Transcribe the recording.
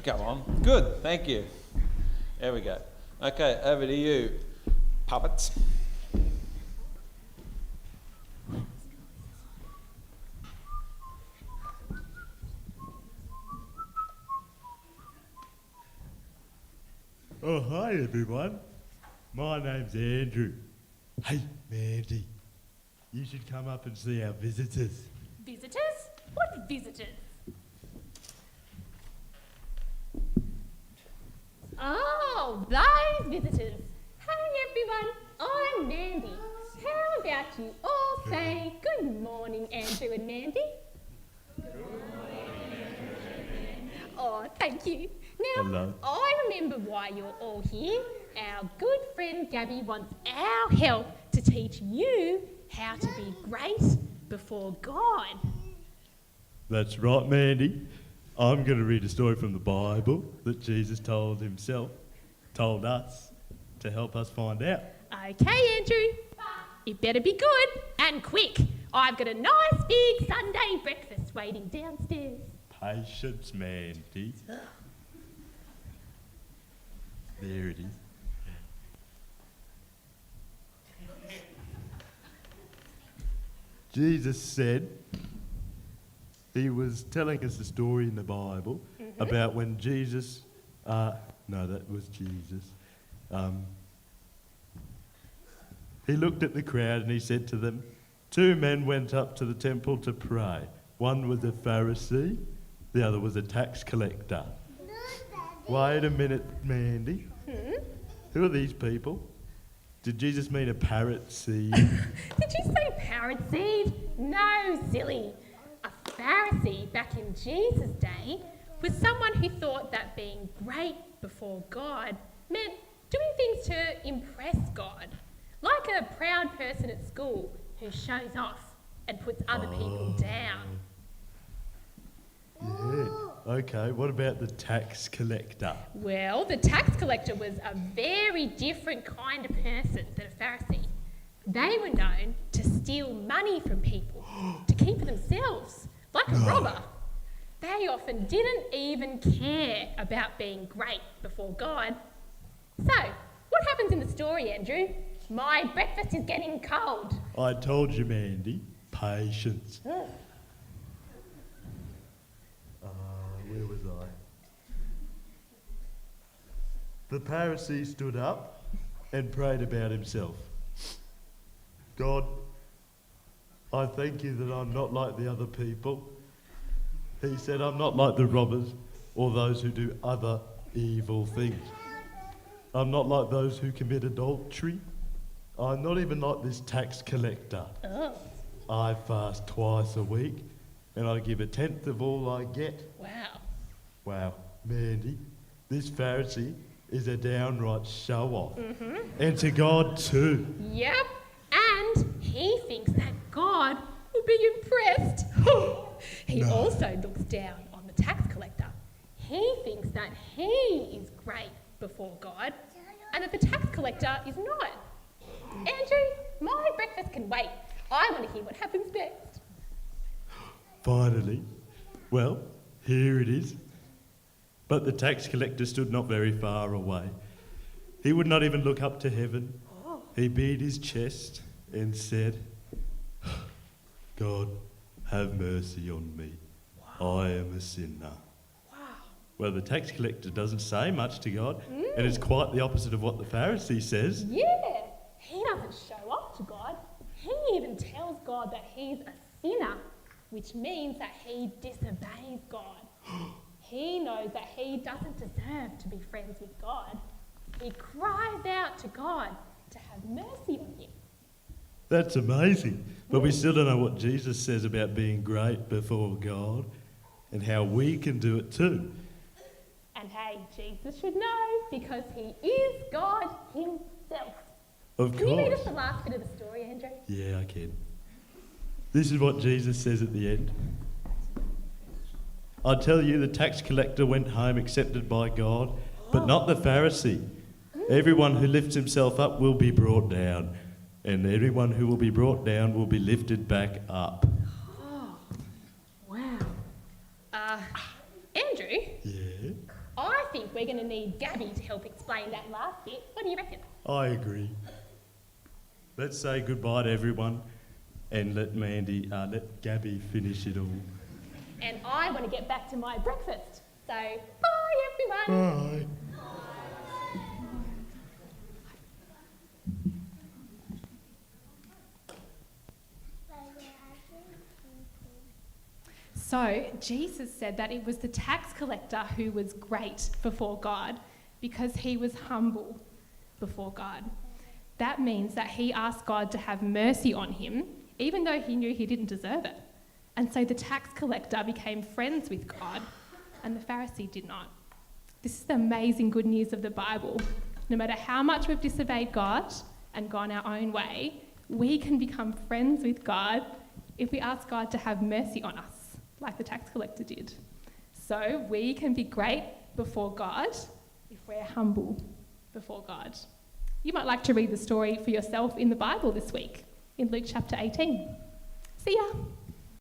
Go on. Good, thank you. There we go. Okay, over to you, puppets. Oh, hi everyone. My name's Andrew. Hey, Mandy, you should come up and see our visitors. Visitors? What visitors? Oh, those visitors. Hey everyone, I'm Mandy. How about you all say good morning, Andrew and Mandy? Good morning, Andrew and Mandy. Oh, thank you. Now, Hello. I remember why you're all here. Our good friend Gabby wants our help to teach you how to be great before God. That's right, Mandy. I'm going to read a story from the Bible that Jesus told us, to help us find out. Okay, Andrew. It better be good and quick. I've got a nice big Sunday breakfast waiting downstairs. Patience, Mandy. There it is. Jesus said, he was telling us a story in the Bible about when Jesus, he looked at the crowd and he said to them, 2 men went up to the temple to pray. One was a Pharisee, the other was a tax collector. Wait a minute, Mandy. Who are these people? Did Jesus mean a parrot seed? Did you say parrot seed? No, silly. A Pharisee back in Jesus' day was someone who thought that being great before God meant doing things to impress God. Like a proud person at school who shows off and puts other people down. Yeah. Okay, what about the tax collector? Well, the tax collector was a very different kind of person than a Pharisee. They were known to steal money from people to keep for themselves, like a robber. They often didn't even care about being great before God. So, what happens in the story, Andrew? My breakfast is getting cold. I told you, Mandy. Patience. Where was I? The Pharisee stood up and prayed about himself. God, I thank you that I'm not like the other people. He said, I'm not like the robbers or those who do other evil things. I'm not like those who commit adultery. I'm not even like this tax collector. Oh, I fast twice a week and I give 1/10 of all I get. wow. Wow, Mandy, this Pharisee is a downright show-off. And to God too. Yep, and he thinks that God will be impressed. He also looks down on the tax collector. He thinks that he is great before God and that the tax collector is not. Andrew, my breakfast can wait. I want to hear what happens next. Finally. Well, here it is. But the tax collector stood not very far away. He would not even look up to heaven. He beat his chest and said, God, have mercy on me. I am a sinner. Wow. Well, the tax collector doesn't say much to God, and it's quite the opposite of what the Pharisee says. Yeah, he doesn't show off to God. He even tells God that he's a sinner, which means that he disobeys God. He knows that he doesn't deserve to be friends with God. He cries out to God to have mercy on him. That's amazing. But we still don't know what Jesus says about being great before God and how we can do it too. And hey, Jesus should know because he is God himself. Of Can you read us course. the last bit of the story, Andrew? Yeah, I can. This is what Jesus says at the end. I tell you, the tax collector went home accepted by God, but not the Pharisee. Everyone who lifts himself up will be brought down, and everyone who will be brought down will be lifted back up. Oh, wow. Andrew, Yeah? think we're going to need Gabby to help explain that last bit. What do you reckon? I agree. Let's say goodbye to everyone and let Gabby finish it all. And I want to get back to my breakfast. So, bye everyone. Bye. So, Jesus said that it was the tax collector who was great before God because he was humble before God. That means that he asked God to have mercy on him, even though he knew he didn't deserve it. And so the tax collector became friends with God, and the Pharisee did not. This is the amazing good news of the Bible. No matter how much we've disobeyed God and gone our own way, we can become friends with God if we ask God to have mercy on us, like the tax collector did. So we can be great before God if we're humble before God. You might like to read the story for yourself in the Bible this week, in Luke chapter 18. See ya!